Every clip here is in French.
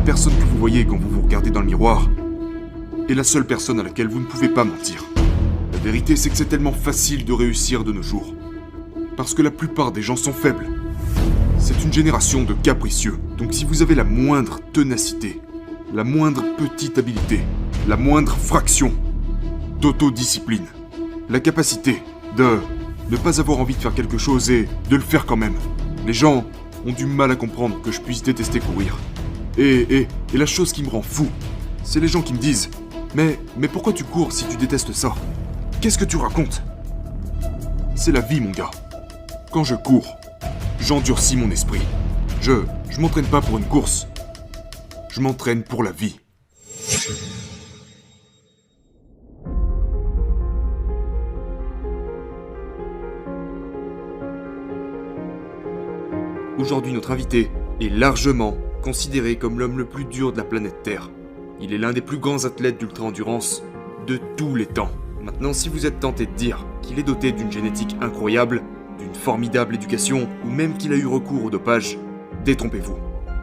La personne que vous voyez quand vous vous regardez dans le miroir est la seule personne à laquelle vous ne pouvez pas mentir. La vérité, c'est que c'est tellement facile de réussir de nos jours. Parce que la plupart des gens sont faibles. C'est une génération de capricieux. Donc si vous avez la moindre ténacité, la moindre petite habileté, la moindre fraction d'autodiscipline, la capacité de ne pas avoir envie de faire quelque chose et de le faire quand même. Les gens ont du mal à comprendre que je puisse détester courir. Et la chose qui me rend fou, c'est les gens qui me disent « Mais pourquoi tu cours si tu détestes ça? Qu'est-ce que tu racontes ?» C'est la vie, mon gars. Quand je cours, j'endurcis mon esprit. Je m'entraîne pas pour une course. Je m'entraîne pour la vie. Aujourd'hui, notre invité est largement considéré comme l'homme le plus dur de la planète Terre. Il est l'un des plus grands athlètes d'ultra-endurance de tous les temps. Maintenant, si vous êtes tenté de dire qu'il est doté d'une génétique incroyable, d'une formidable éducation, ou même qu'il a eu recours au dopage, détrompez-vous.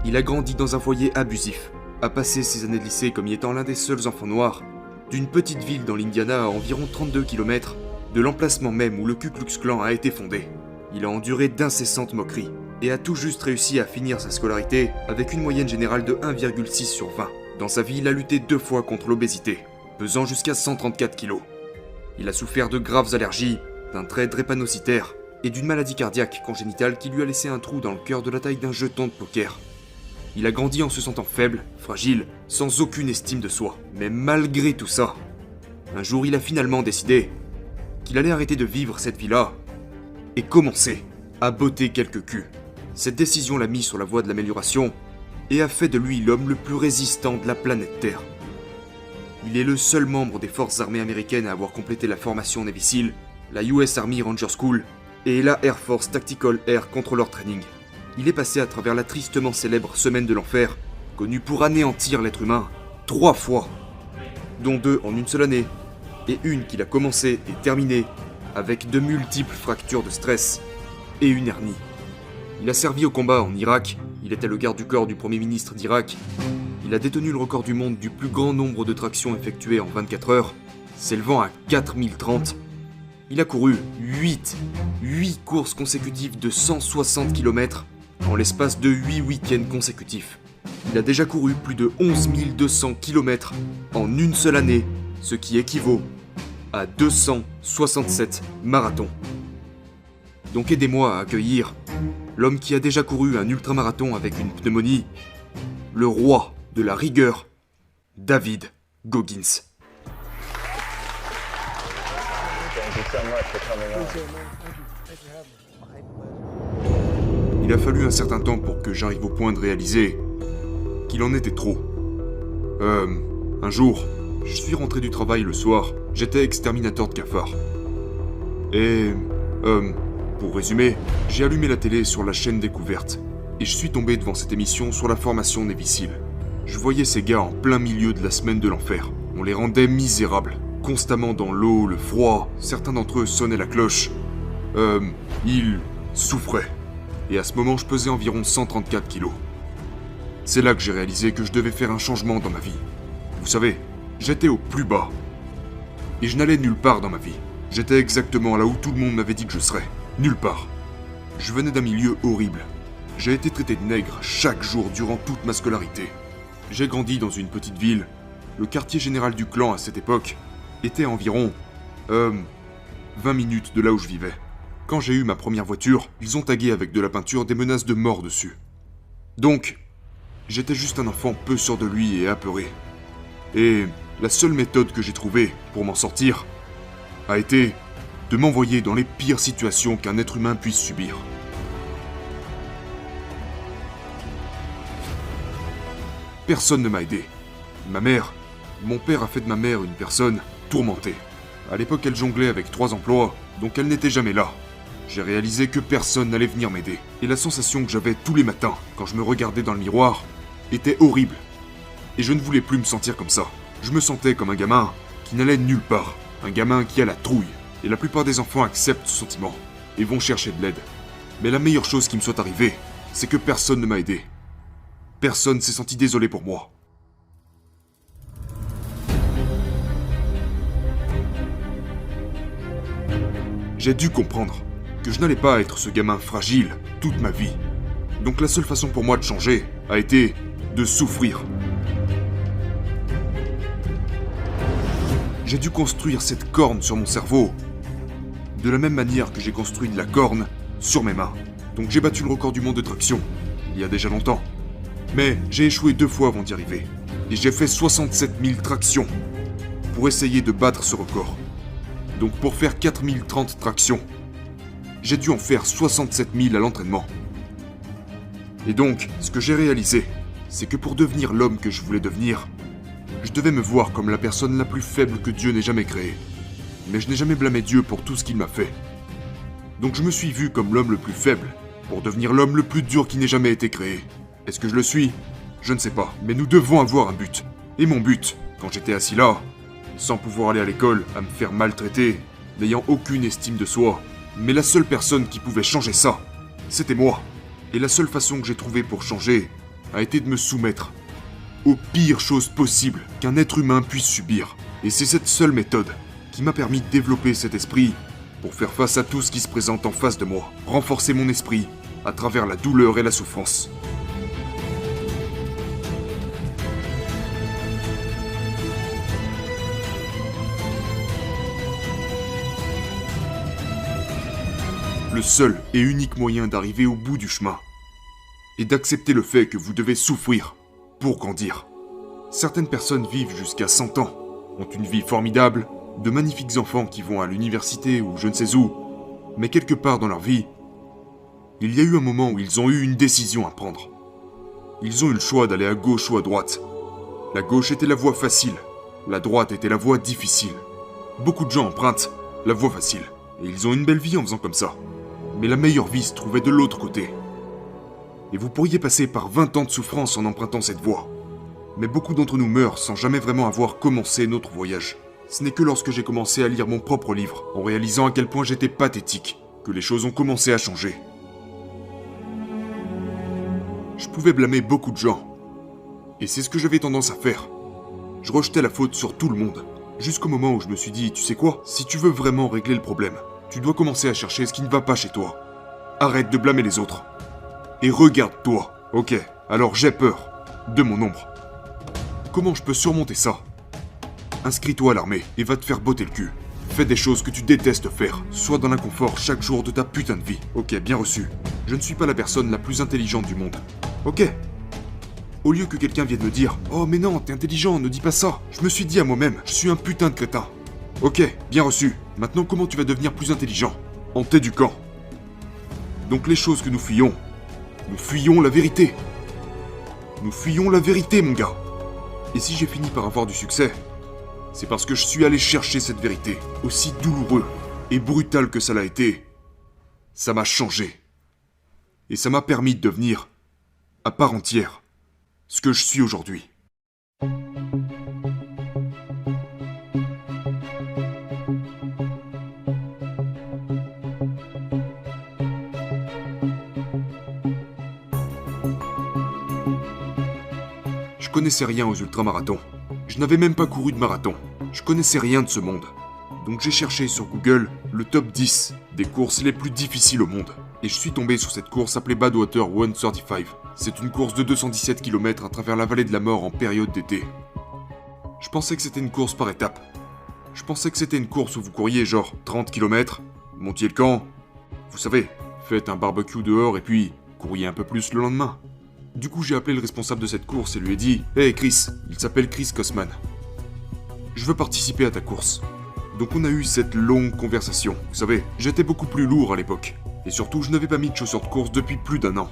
Il a grandi dans un foyer abusif, a passé ses années de lycée comme y étant l'un des seuls enfants noirs, d'une petite ville dans l'Indiana à environ 32 km de l'emplacement même où le Ku Klux Klan a été fondé. Il a enduré d'incessantes moqueries, et a tout juste réussi à finir sa scolarité avec une moyenne générale de 1,6 sur 20. Dans sa vie, il a lutté 2 fois contre l'obésité, pesant jusqu'à 134 kg. Il a souffert de graves allergies, d'un trait drépanocytaire et d'une maladie cardiaque congénitale qui lui a laissé un trou dans le cœur de la taille d'un jeton de poker. Il a grandi en se sentant faible, fragile, sans aucune estime de soi. Mais malgré tout ça, un jour il a finalement décidé qu'il allait arrêter de vivre cette vie-là et commencer à botter quelques culs. Cette décision l'a mis sur la voie de l'amélioration et a fait de lui l'homme le plus résistant de la planète Terre. Il est le seul membre des forces armées américaines à avoir complété la formation Navy SEAL, la US Army Ranger School et la Air Force Tactical Air Controller Training. Il est passé à travers la tristement célèbre Semaine de l'Enfer, connue pour anéantir l'être humain 3 fois, dont 2 en une seule année, et une qu'il a commencé et terminée avec de multiples fractures de stress et une hernie. Il a servi au combat en Irak, il était le garde du corps du premier ministre d'Irak, il a détenu le record du monde du plus grand nombre de tractions effectuées en 24 heures, s'élevant à 4030. Il a couru 8 courses consécutives de 160 km en l'espace de 8 week-ends consécutifs. Il a déjà couru plus de 11 200 km en une seule année, ce qui équivaut à 267 marathons. Donc aidez-moi à accueillir l'homme qui a déjà couru un ultramarathon avec une pneumonie, le roi de la rigueur, David Goggins. Il a fallu un certain temps pour que j'arrive au point de réaliser qu'il en était trop. Un jour, je suis rentré du travail le soir, j'étais exterminateur de cafards. Et, pour résumer, j'ai allumé la télé sur la chaîne Découverte, et je suis tombé devant cette émission sur la formation Navy SEAL. Je voyais ces gars en plein milieu de la Semaine de l'Enfer. On les rendait misérables, constamment dans l'eau, le froid, certains d'entre eux sonnaient la cloche. Ils souffraient. Et à ce moment, je pesais environ 134 kilos. C'est là que j'ai réalisé que je devais faire un changement dans ma vie. Vous savez, j'étais au plus bas. Et je n'allais nulle part dans ma vie. J'étais exactement là où tout le monde m'avait dit que je serais. Nulle part. Je venais d'un milieu horrible. J'ai été traité de nègre chaque jour durant toute ma scolarité. J'ai grandi dans une petite ville. Le quartier général du clan à cette époque était à environ 20 minutes de là où je vivais. Quand j'ai eu ma première voiture, ils ont tagué avec de la peinture des menaces de mort dessus. Donc, j'étais juste un enfant peu sûr de lui et apeuré. Et la seule méthode que j'ai trouvée pour m'en sortir a été de m'envoyer dans les pires situations qu'un être humain puisse subir. Personne ne m'a aidé. Mon père a fait de ma mère une personne tourmentée. À l'époque, elle jonglait avec 3 emplois, donc elle n'était jamais là. J'ai réalisé que personne n'allait venir m'aider. Et la sensation que j'avais tous les matins, quand je me regardais dans le miroir, était horrible. Et je ne voulais plus me sentir comme ça. Je me sentais comme un gamin qui n'allait nulle part. Un gamin qui a la trouille. Et la plupart des enfants acceptent ce sentiment et vont chercher de l'aide. Mais la meilleure chose qui me soit arrivée, c'est que personne ne m'a aidé. Personne s'est senti désolé pour moi. J'ai dû comprendre que je n'allais pas être ce gamin fragile toute ma vie. Donc la seule façon pour moi de changer a été de souffrir. J'ai dû construire cette corne sur mon cerveau, de la même manière que j'ai construit de la corne sur mes mains. Donc j'ai battu le record du monde de traction, il y a déjà longtemps. Mais j'ai échoué 2 fois avant d'y arriver. Et j'ai fait 67 000 tractions pour essayer de battre ce record. Donc pour faire 4030 tractions, j'ai dû en faire 67 000 à l'entraînement. Et donc, ce que j'ai réalisé, c'est que pour devenir l'homme que je voulais devenir, je devais me voir comme la personne la plus faible que Dieu n'ait jamais créée. Mais je n'ai jamais blâmé Dieu pour tout ce qu'il m'a fait. Donc je me suis vu comme l'homme le plus faible, pour devenir l'homme le plus dur qui n'ait jamais été créé. Est-ce que je le suis? Je ne sais pas, mais nous devons avoir un but. Et mon but, quand j'étais assis là, sans pouvoir aller à l'école, à me faire maltraiter, n'ayant aucune estime de soi, mais la seule personne qui pouvait changer ça, c'était moi. Et la seule façon que j'ai trouvée pour changer a été de me soumettre aux pires choses possibles qu'un être humain puisse subir. Et c'est cette seule méthode qui m'a permis de développer cet esprit pour faire face à tout ce qui se présente en face de moi, renforcer mon esprit à travers la douleur et la souffrance. Le seul et unique moyen d'arriver au bout du chemin est d'accepter le fait que vous devez souffrir pour grandir. Certaines personnes vivent jusqu'à 100 ans, ont une vie formidable, de magnifiques enfants qui vont à l'université ou je ne sais où, mais quelque part dans leur vie, il y a eu un moment où ils ont eu une décision à prendre. Ils ont eu le choix d'aller à gauche ou à droite. La gauche était la voie facile, la droite était la voie difficile. Beaucoup de gens empruntent la voie facile, et ils ont une belle vie en faisant comme ça. Mais la meilleure vie se trouvait de l'autre côté. Et vous pourriez passer par 20 ans de souffrance en empruntant cette voie. Mais beaucoup d'entre nous meurent sans jamais vraiment avoir commencé notre voyage. Ce n'est que lorsque j'ai commencé à lire mon propre livre, en réalisant à quel point j'étais pathétique, que les choses ont commencé à changer. Je pouvais blâmer beaucoup de gens. Et c'est ce que j'avais tendance à faire. Je rejetais la faute sur tout le monde. Jusqu'au moment où je me suis dit, tu sais quoi, si tu veux vraiment régler le problème, tu dois commencer à chercher ce qui ne va pas chez toi. Arrête de blâmer les autres. Et regarde-toi. Ok, alors j'ai peur de mon ombre. Comment je peux surmonter ça? Inscris-toi à l'armée et va te faire botter le cul. Fais des choses que tu détestes faire. Sois dans l'inconfort chaque jour de ta putain de vie. Ok, bien reçu. Je ne suis pas la personne la plus intelligente du monde. Ok. Au lieu que quelqu'un vienne me dire « Oh mais non, t'es intelligent, ne dis pas ça », je me suis dit à moi-même « Je suis un putain de crétin ». Ok, bien reçu. Maintenant, comment tu vas devenir plus intelligent? En t'éduquant. Donc les choses que nous fuyons la vérité. Nous fuyons la vérité, mon gars. Et si j'ai fini par avoir du succès, c'est parce que je suis allé chercher cette vérité. Aussi douloureux et brutal que ça l'a été, ça m'a changé. Et ça m'a permis de devenir, à part entière, ce que je suis aujourd'hui. Je connaissais rien aux ultramarathons. Je n'avais même pas couru de marathon. Je connaissais rien de ce monde. Donc j'ai cherché sur Google le top 10 des courses les plus difficiles au monde. Et je suis tombé sur cette course appelée Badwater 135. C'est une course de 217 km à travers la vallée de la mort en période d'été. Je pensais que c'était une course par étapes. Je pensais que c'était une course où vous couriez genre 30 km, montiez le camp, vous savez, faites un barbecue dehors et puis couriez un peu plus le lendemain. Du coup, j'ai appelé le responsable de cette course et lui ai dit « Hey Chris, il s'appelle Chris Kosman. Je veux participer à ta course. » Donc on a eu cette longue conversation. Vous savez, j'étais beaucoup plus lourd à l'époque. Et surtout, je n'avais pas mis de chaussures de course depuis plus d'1 an.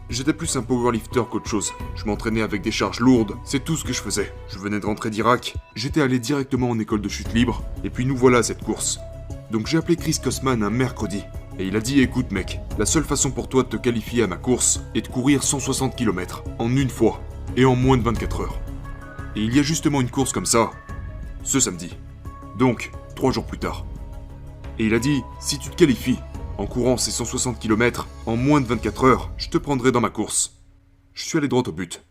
J'étais plus un powerlifter qu'autre chose. Je m'entraînais avec des charges lourdes, c'est tout ce que je faisais. Je venais de rentrer d'Irak, j'étais allé directement en école de chute libre, et puis nous voilà à cette course. Donc j'ai appelé Chris Kosman un mercredi. Et il a dit « Écoute mec, la seule façon pour toi de te qualifier à ma course est de courir 160 km en une fois, et en moins de 24 heures. Et il y a justement une course comme ça, ce samedi. Donc, 3 jours plus tard. Et il a dit « Si tu te qualifies, En courant ces 160 km, en moins de 24 heures, je te prendrai dans ma course. Je suis allé droit au but.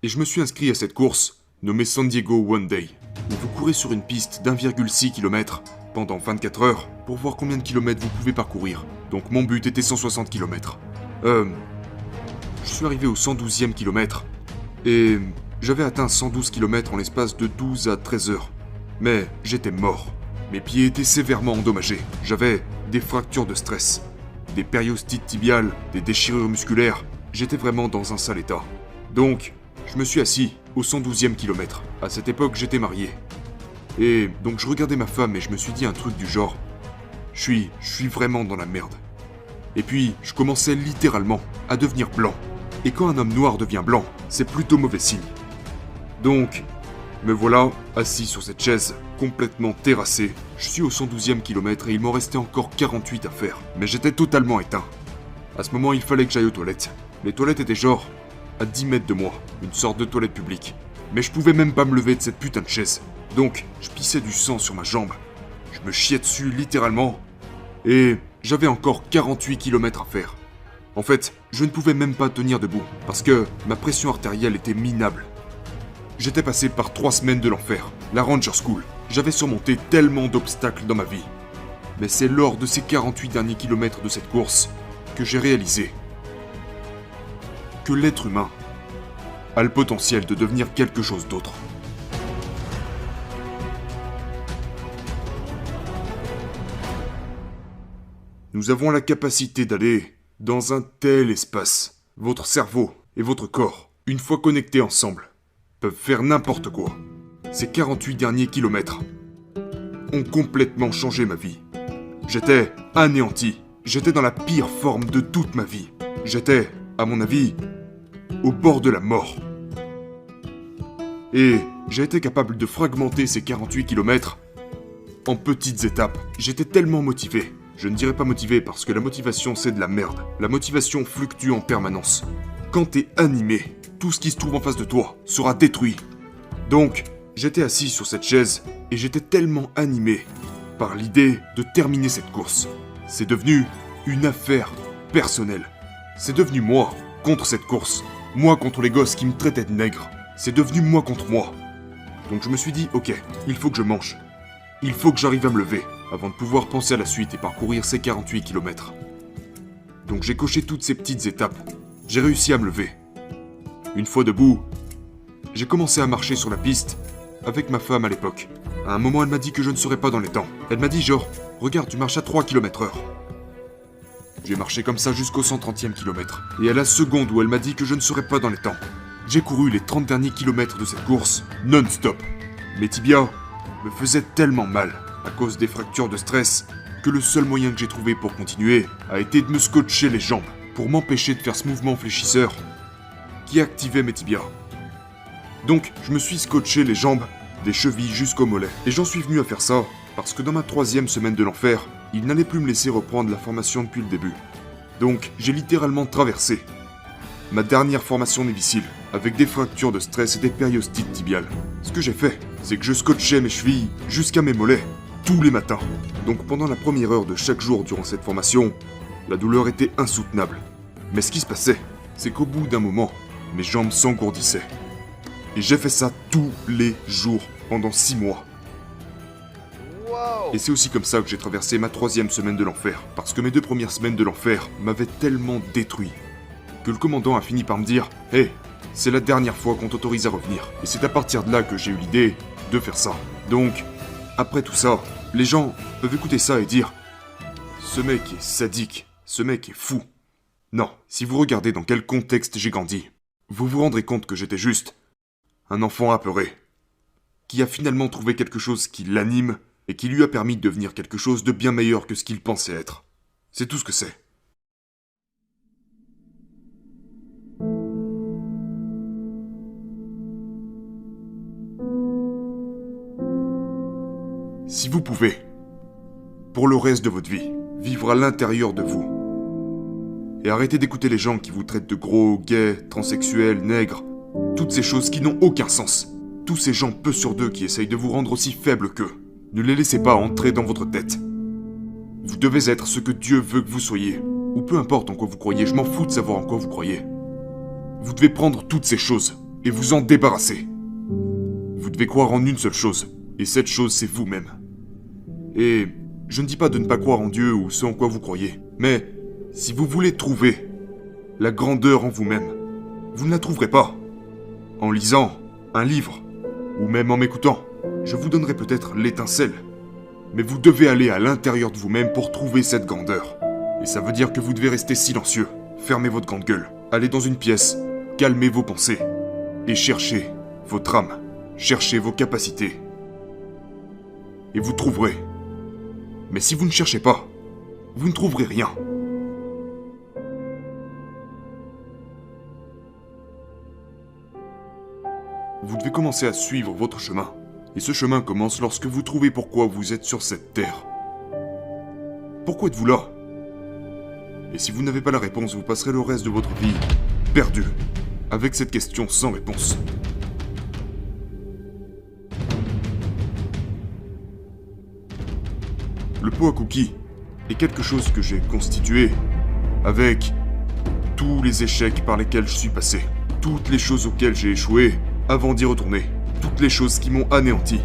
Et je me suis inscrit à cette course, nommée San Diego One Day, où vous courez sur une piste d'1,6 km pendant 24 heures pour voir combien de kilomètres vous pouvez parcourir. Donc mon but était 160 km. Je suis arrivé au 112e kilomètre, et j'avais atteint 112 km en l'espace de 12 à 13 heures. Mais j'étais mort. Mes pieds étaient sévèrement endommagés. J'avais des fractures de stress, des périostites tibiales, des déchirures musculaires. J'étais vraiment dans un sale état. Donc, je me suis assis au 112e kilomètre. À cette époque, j'étais marié. Et donc je regardais ma femme et je me suis dit un truc du genre... Je suis vraiment dans la merde. Et puis, je commençais littéralement à devenir blanc. Et quand un homme noir devient blanc, c'est plutôt mauvais signe. Donc, me voilà assis sur cette chaise, complètement terrassé. Je suis au 112e kilomètre et il m'en restait encore 48 à faire. Mais j'étais totalement éteint. À ce moment, il fallait que j'aille aux toilettes. Les toilettes étaient genre à 10 mètres de moi, une sorte de toilette publique. Mais je pouvais même pas me lever de cette putain de chaise. Donc, je pissais du sang sur ma jambe. Je me chiais dessus littéralement. Et j'avais encore 48 km à faire. En fait, je ne pouvais même pas tenir debout, parce que ma pression artérielle était minable. J'étais passé par 3 semaines de l'enfer, la Ranger School. J'avais surmonté tellement d'obstacles dans ma vie. Mais c'est lors de ces 48 derniers kilomètres de cette course que j'ai réalisé que l'être humain a le potentiel de devenir quelque chose d'autre. Nous avons la capacité d'aller dans un tel espace. Votre cerveau et votre corps, une fois connectés ensemble, peuvent faire n'importe quoi. Ces 48 derniers kilomètres ont complètement changé ma vie. J'étais anéanti. J'étais dans la pire forme de toute ma vie. J'étais, à mon avis, au bord de la mort. Et j'ai été capable de fragmenter ces 48 kilomètres en petites étapes. J'étais tellement motivé. Je ne dirais pas motivé parce que la motivation c'est de la merde. La motivation fluctue en permanence. Quand t'es animé, tout ce qui se trouve en face de toi sera détruit. Donc, j'étais assis sur cette chaise et j'étais tellement animé par l'idée de terminer cette course. C'est devenu une affaire personnelle. C'est devenu moi contre cette course. Moi contre les gosses qui me traitaient de nègre. C'est devenu moi contre moi. Donc je me suis dit, ok, il faut que je mange. Il faut que j'arrive à me lever avant de pouvoir penser à la suite et parcourir ces 48 km. Donc j'ai coché toutes ces petites étapes. J'ai réussi à me lever. Une fois debout, j'ai commencé à marcher sur la piste avec ma femme à l'époque. À un moment, elle m'a dit que je ne serais pas dans les temps. Elle m'a dit genre, regarde, tu marches à 3 km/h. J'ai marché comme ça jusqu'au 130e kilomètre. Et à la seconde où elle m'a dit que je ne serais pas dans les temps, j'ai couru les 30 derniers kilomètres de cette course non-stop. Mes tibias me faisaient tellement mal à cause des fractures de stress que le seul moyen que j'ai trouvé pour continuer a été de me scotcher les jambes pour m'empêcher de faire ce mouvement fléchisseur qui activait mes tibias. Donc je me suis scotché les jambes des chevilles jusqu'aux mollets. Et j'en suis venu à faire ça parce que dans ma 3e semaine de l'enfer, il n'allait plus me laisser reprendre la formation depuis le début. Donc j'ai littéralement traversé ma dernière formation difficile avec des fractures de stress et des périostites tibiales. Ce que j'ai fait, c'est que je scotchais mes chevilles jusqu'à mes mollets tous les matins. Donc pendant la première heure de chaque jour durant cette formation, la douleur était insoutenable. Mais ce qui se passait, c'est qu'au bout d'un moment, mes jambes s'engourdissaient. Et j'ai fait ça tous les jours pendant 6 mois. Et c'est aussi comme ça que j'ai traversé ma 3e semaine de l'enfer. Parce que mes 2 premières semaines de l'enfer m'avaient tellement détruit que le commandant a fini par me dire « Hey, c'est la dernière fois qu'on t'autorise à revenir. » Et c'est à partir de là que j'ai eu l'idée de faire ça. Donc, après tout ça, les gens peuvent écouter ça et dire « Ce mec est sadique, ce mec est fou. » Non, si vous regardez dans quel contexte j'ai grandi, vous vous rendrez compte que j'étais juste un enfant apeuré, qui a finalement trouvé quelque chose qui l'anime et qui lui a permis de devenir quelque chose de bien meilleur que ce qu'il pensait être. C'est tout ce que c'est. Si vous pouvez, pour le reste de votre vie, vivre à l'intérieur de vous, et arrêter d'écouter les gens qui vous traitent de gros, gays, transsexuels, nègres, toutes ces choses qui n'ont aucun sens. Tous ces gens peu sur deux qui essayent de vous rendre aussi faible qu'eux. Ne les laissez pas entrer dans votre tête. Vous devez être ce que Dieu veut que vous soyez. Ou peu importe en quoi vous croyez, je m'en fous de savoir en quoi vous croyez. Vous devez prendre toutes ces choses et vous en débarrasser. Vous devez croire en une seule chose, et cette chose c'est vous-même. Et je ne dis pas de ne pas croire en Dieu ou ce en quoi vous croyez, mais si vous voulez trouver la grandeur en vous-même, vous ne la trouverez pas en lisant un livre, ou même en m'écoutant. Je vous donnerai peut-être l'étincelle, mais vous devez aller à l'intérieur de vous-même pour trouver cette grandeur. Et ça veut dire que vous devez rester silencieux, fermer votre grande gueule, aller dans une pièce, calmer vos pensées, et chercher votre âme, chercher vos capacités. Et vous trouverez. Mais si vous ne cherchez pas, vous ne trouverez rien. Vous devez commencer à suivre votre chemin. Et ce chemin commence lorsque vous trouvez pourquoi vous êtes sur cette terre. Pourquoi êtes-vous là ? Et si vous n'avez pas la réponse, vous passerez le reste de votre vie perdu, avec cette question sans réponse. Le pot à cookies est quelque chose que j'ai constitué avec tous les échecs par lesquels je suis passé, toutes les choses auxquelles j'ai échoué avant d'y retourner, toutes les choses qui m'ont anéanti,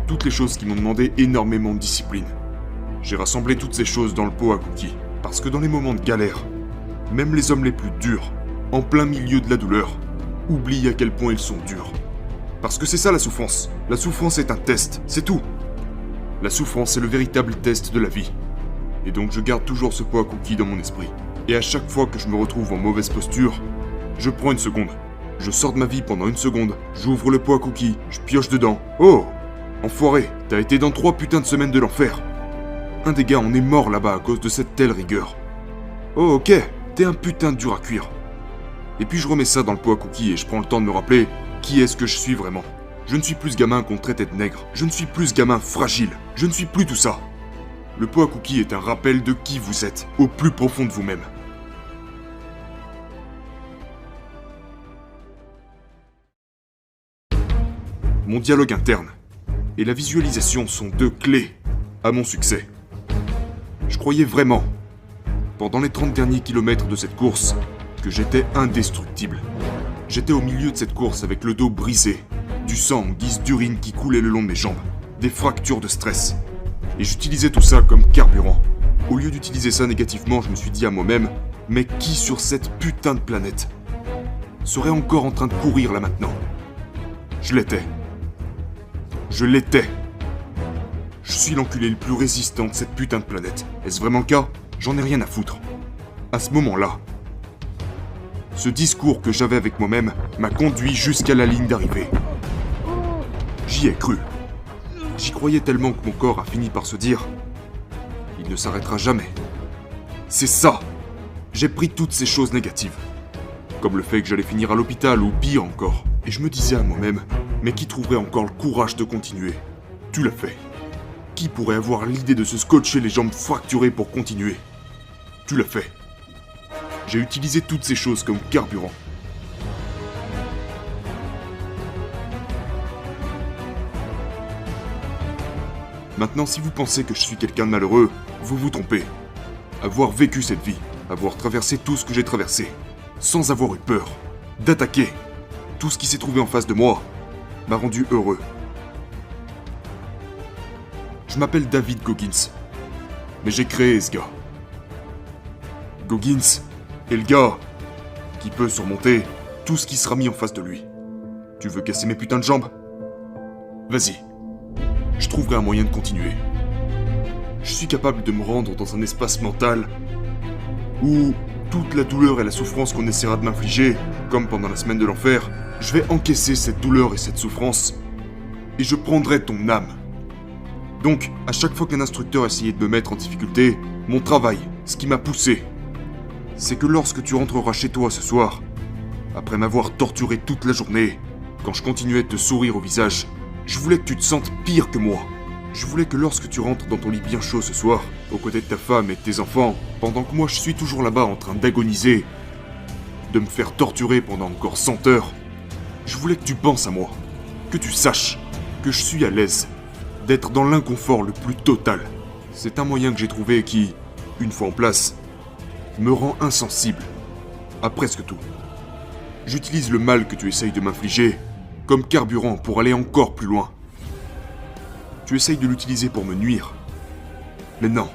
toutes les choses qui m'ont demandé énormément de discipline. J'ai rassemblé toutes ces choses dans le pot à cookies, parce que dans les moments de galère, même les hommes les plus durs, en plein milieu de la douleur, oublient à quel point ils sont durs. Parce que c'est ça la souffrance. La souffrance est un test, c'est tout. La souffrance est le véritable test de la vie. Et donc je garde toujours ce pot à cookies dans mon esprit. Et à chaque fois que je me retrouve en mauvaise posture, je prends une seconde. Je sors de ma vie pendant une seconde, j'ouvre le pot à cookies, je pioche dedans. Oh, enfoiré, t'as été dans 3 putains de semaines de l'enfer. Un des gars en est mort là-bas à cause de cette telle rigueur. Oh ok, t'es un putain de dur à cuire. Et puis je remets ça dans le pot à cookies et je prends le temps de me rappeler qui est-ce que je suis vraiment. Je ne suis plus ce gamin qu'on traitait de nègre. Je ne suis plus ce gamin fragile. Je ne suis plus tout ça. Le pot à cookies est un rappel de qui vous êtes, au plus profond de vous-même. Mon dialogue interne et la visualisation sont 2 clés à mon succès. Je croyais vraiment, pendant les 30 derniers kilomètres de cette course, que j'étais indestructible. J'étais au milieu de cette course avec le dos brisé, du sang en guise d'urine qui coulait le long de mes jambes, des fractures de stress. Et j'utilisais tout ça comme carburant. Au lieu d'utiliser ça négativement, je me suis dit à moi-même, mais qui sur cette putain de planète serait encore en train de courir là maintenant ? Je l'étais. Je l'étais. Je suis l'enculé le plus résistant de cette putain de planète. Est-ce vraiment le cas ? J'en ai rien à foutre. À ce moment-là, ce discours que j'avais avec moi-même m'a conduit jusqu'à la ligne d'arrivée. J'y ai cru. J'y croyais tellement que mon corps a fini par se dire « Il ne s'arrêtera jamais ». C'est ça. J'ai pris toutes ces choses négatives. Comme le fait que j'allais finir à l'hôpital ou pire encore. Et je me disais à moi-même « Mais qui trouverait encore le courage de continuer ? Tu l'as fait. Qui pourrait avoir l'idée de se scotcher les jambes fracturées pour continuer ? Tu l'as fait. » J'ai utilisé toutes ces choses comme carburant. Maintenant, si vous pensez que je suis quelqu'un de malheureux, vous vous trompez. Avoir vécu cette vie, avoir traversé tout ce que j'ai traversé, sans avoir eu peur, d'attaquer tout ce qui s'est trouvé en face de moi, m'a rendu heureux. Je m'appelle David Goggins, mais j'ai créé ce gars. Goggins est le gars qui peut surmonter tout ce qui sera mis en face de lui. Tu veux casser mes putains de jambes ? Vas-y. Je trouverai un moyen de continuer. Je suis capable de me rendre dans un espace mental où toute la douleur et la souffrance qu'on essaiera de m'infliger, comme pendant la semaine de l'enfer, je vais encaisser cette douleur et cette souffrance, et je prendrai ton âme. Donc, à chaque fois qu'un instructeur essayait de me mettre en difficulté, mon travail, ce qui m'a poussé, c'est que lorsque tu rentreras chez toi ce soir, après m'avoir torturé toute la journée, quand je continuais de te sourire au visage, je voulais que tu te sentes pire que moi. Je voulais que lorsque tu rentres dans ton lit bien chaud ce soir, aux côtés de ta femme et de tes enfants, pendant que moi je suis toujours là-bas en train d'agoniser, de me faire torturer pendant encore 100 heures, je voulais que tu penses à moi, que tu saches que je suis à l'aise, d'être dans l'inconfort le plus total, C'est un moyen que j'ai trouvé qui, une fois en place, me rend insensible à presque tout. J'utilise le mal que tu essayes de m'infliger comme carburant pour aller encore plus loin. Tu essayes de l'utiliser pour me nuire. Mais non.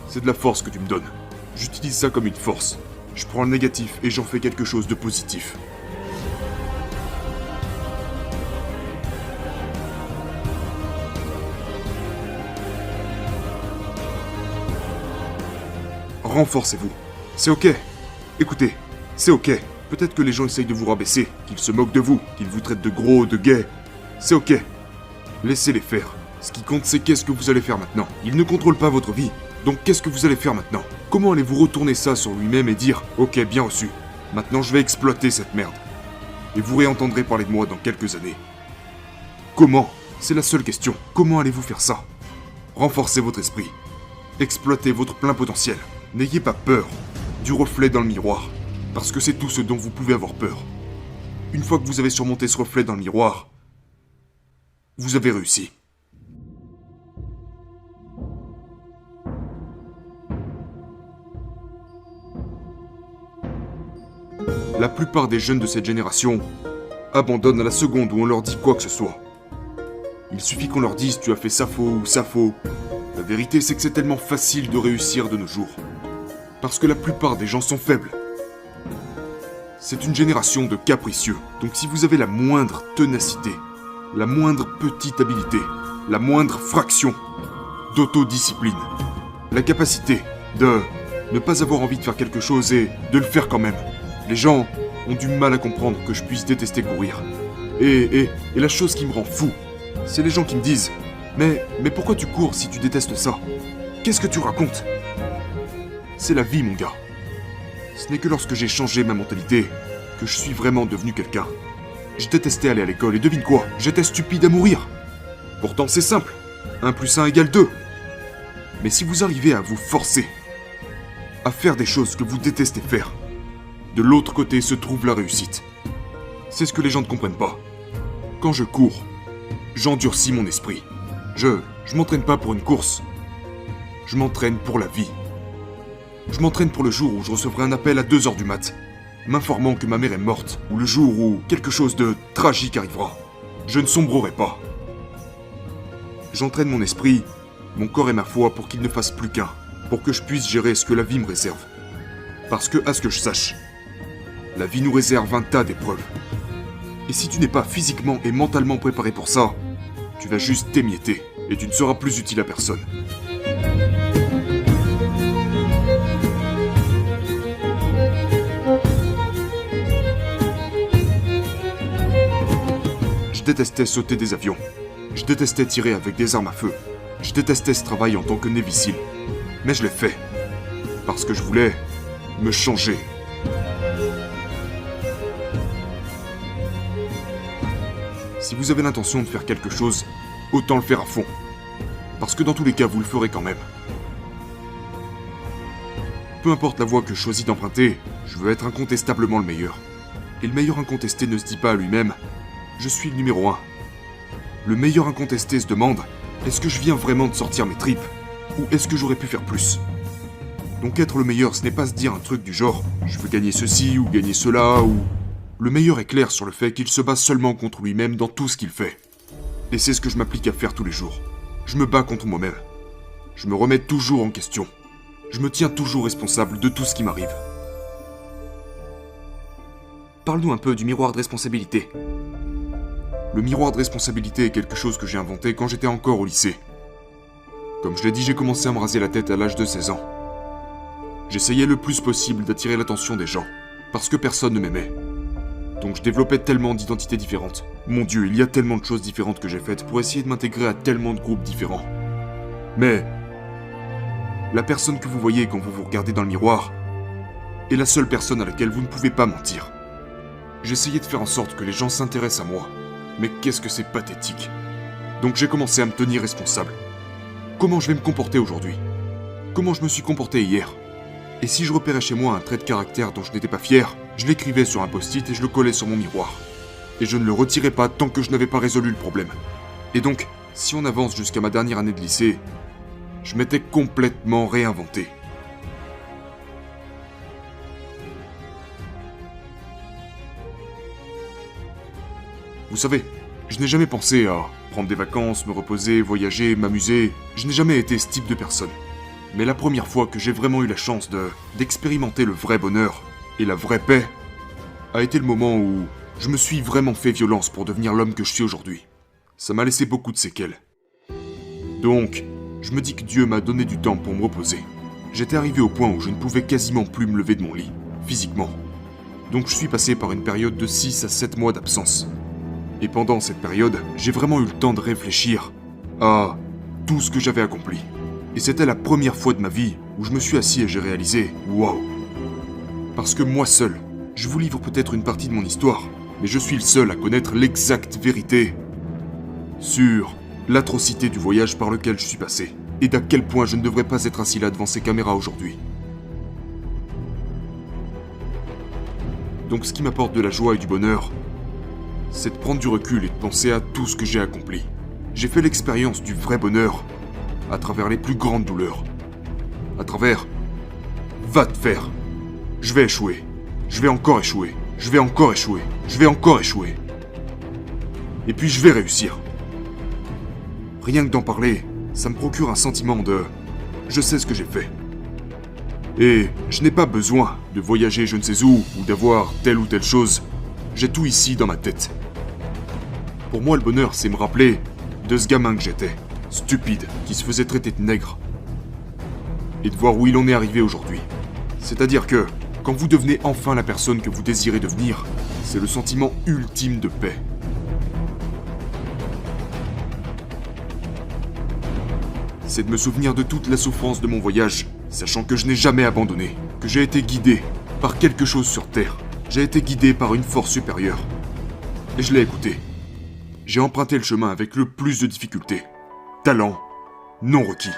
C'est de la force que tu me donnes. J'utilise ça comme une force. Je prends le négatif et j'en fais quelque chose de positif. Renforcez-vous. C'est ok. Écoutez, c'est ok. Peut-être que les gens essayent de vous rabaisser, qu'ils se moquent de vous, qu'ils vous traitent de gros, de gays. C'est ok. Laissez-les faire. Ce qui compte, c'est qu'est-ce que vous allez faire maintenant. Ils ne contrôlent pas votre vie. Donc qu'est-ce que vous allez faire maintenant? Comment allez-vous retourner ça sur lui-même et dire « Ok, bien reçu. Maintenant je vais exploiter cette merde. » Et vous réentendrez parler de moi dans quelques années. Comment? C'est la seule question. Comment allez-vous faire ça? Renforcez votre esprit. Exploitez votre plein potentiel. N'ayez pas peur du reflet dans le miroir. Parce que c'est tout ce dont vous pouvez avoir peur. Une fois que vous avez surmonté ce reflet dans le miroir, vous avez réussi. La plupart des jeunes de cette génération abandonnent à la seconde où on leur dit quoi que ce soit. Il suffit qu'on leur dise « tu as fait ça faux » ou « ça faux ». La vérité, c'est que c'est tellement facile de réussir de nos jours. Parce que la plupart des gens sont faibles. C'est une génération de capricieux. Donc si vous avez la moindre ténacité, la moindre petite habileté, la moindre fraction d'autodiscipline, la capacité de ne pas avoir envie de faire quelque chose et de le faire quand même, les gens ont du mal à comprendre que je puisse détester courir. Et la chose qui me rend fou, c'est les gens qui me disent « Mais pourquoi tu cours si tu détestes ça? Qu'est-ce que tu racontes ?» C'est la vie, mon gars. Ce n'est que lorsque j'ai changé ma mentalité que je suis vraiment devenu quelqu'un. Je détestais aller à l'école et devine quoi? J'étais stupide à mourir. Pourtant c'est simple. 1 + 1 = 2. Mais si vous arrivez à vous forcer à faire des choses que vous détestez faire, de l'autre côté se trouve la réussite. C'est ce que les gens ne comprennent pas. Quand je cours, j'endurcis mon esprit. Je m'entraîne pas pour une course. Je m'entraîne pour la vie. Je m'entraîne pour le jour où je recevrai un appel à 2h du mat', m'informant que ma mère est morte, ou le jour où quelque chose de tragique arrivera. Je ne sombrerai pas. J'entraîne mon esprit, mon corps et ma foi pour qu'ils ne fassent plus qu'un, pour que je puisse gérer ce que la vie me réserve. Parce que, à ce que je sache, la vie nous réserve un tas d'épreuves. Et si tu n'es pas physiquement et mentalement préparé pour ça, tu vas juste t'émietter et tu ne seras plus utile à personne. Je détestais sauter des avions. Je détestais tirer avec des armes à feu. Je détestais ce travail en tant que Navy SEAL. Mais je l'ai fait. Parce que je voulais me changer. Si vous avez l'intention de faire quelque chose, autant le faire à fond. Parce que dans tous les cas, vous le ferez quand même. Peu importe la voie que je choisis d'emprunter, je veux être incontestablement le meilleur. Et le meilleur incontesté ne se dit pas à lui-même « Je suis le numéro 1 ». Le meilleur incontesté se demande « Est-ce que je viens vraiment de sortir mes tripes ? Ou est-ce que j'aurais pu faire plus ?» Donc être le meilleur, ce n'est pas se dire un truc du genre « Je veux gagner ceci ou gagner cela ou... » Le meilleur est clair sur le fait qu'il se bat seulement contre lui-même dans tout ce qu'il fait. Et c'est ce que je m'applique à faire tous les jours. Je me bats contre moi-même. Je me remets toujours en question. Je me tiens toujours responsable de tout ce qui m'arrive. Parle-nous un peu du miroir de responsabilité. Le miroir de responsabilité est quelque chose que j'ai inventé quand j'étais encore au lycée. Comme je l'ai dit, j'ai commencé à me raser la tête à l'âge de 16 ans. J'essayais le plus possible d'attirer l'attention des gens, parce que personne ne m'aimait. Donc je développais tellement d'identités différentes. Mon Dieu, il y a tellement de choses différentes que j'ai faites pour essayer de m'intégrer à tellement de groupes différents. Mais la personne que vous voyez quand vous vous regardez dans le miroir est la seule personne à laquelle vous ne pouvez pas mentir. J'essayais de faire en sorte que les gens s'intéressent à moi. Mais qu'est-ce que c'est pathétique. Donc j'ai commencé à me tenir responsable. Comment je vais me comporter aujourd'hui? Comment je me suis comporté hier? Et si je repérais chez moi un trait de caractère dont je n'étais pas fier, je l'écrivais sur un post-it et je le collais sur mon miroir. Et je ne le retirais pas tant que je n'avais pas résolu le problème. Et donc, si on avance jusqu'à ma dernière année de lycée, Je m'étais complètement réinventé. Vous savez, je n'ai jamais pensé à prendre des vacances, me reposer, voyager, m'amuser. Je n'ai jamais été ce type de personne. Mais la première fois que j'ai vraiment eu la chance d'expérimenter le vrai bonheur et la vraie paix a été le moment où je me suis vraiment fait violence pour devenir l'homme que je suis aujourd'hui. Ça m'a laissé beaucoup de séquelles. Donc, je me dis que Dieu m'a donné du temps pour me reposer. J'étais arrivé au point où je ne pouvais quasiment plus me lever de mon lit, physiquement. Donc je suis passé par une période de 6 à 7 mois d'absence. Et pendant cette période, j'ai vraiment eu le temps de réfléchir à tout ce que j'avais accompli. Et c'était la première fois de ma vie où je me suis assis et j'ai réalisé « Waouh !» Parce que moi seul, je vous livre peut-être une partie de mon histoire, mais je suis le seul à connaître l'exacte vérité sur l'atrocité du voyage par lequel je suis passé, et d'à quel point je ne devrais pas être assis là devant ces caméras aujourd'hui. Donc ce qui m'apporte de la joie et du bonheur, c'est de prendre du recul et de penser à tout ce que j'ai accompli. J'ai fait l'expérience du vrai bonheur à travers les plus grandes douleurs. À travers « Va te faire ! Je vais échouer. Je vais encore échouer. Je vais encore échouer. Je vais encore échouer. Et puis je vais réussir. » Rien que d'en parler, ça me procure un sentiment de « Je sais ce que j'ai fait. » Et je n'ai pas besoin de voyager je ne sais où ou d'avoir telle ou telle chose. J'ai tout ici dans ma tête. Pour moi, le bonheur, c'est me rappeler de ce gamin que j'étais, stupide, qui se faisait traiter de nègre. Et de voir où il en est arrivé aujourd'hui. C'est-à-dire que, quand vous devenez enfin la personne que vous désirez devenir, c'est le sentiment ultime de paix. C'est de me souvenir de toute la souffrance de mon voyage, sachant que je n'ai jamais abandonné, que j'ai été guidé par quelque chose sur Terre. J'ai été guidé par une force supérieure. Et je l'ai écouté. J'ai emprunté le chemin avec le plus de difficultés. Talent non requis.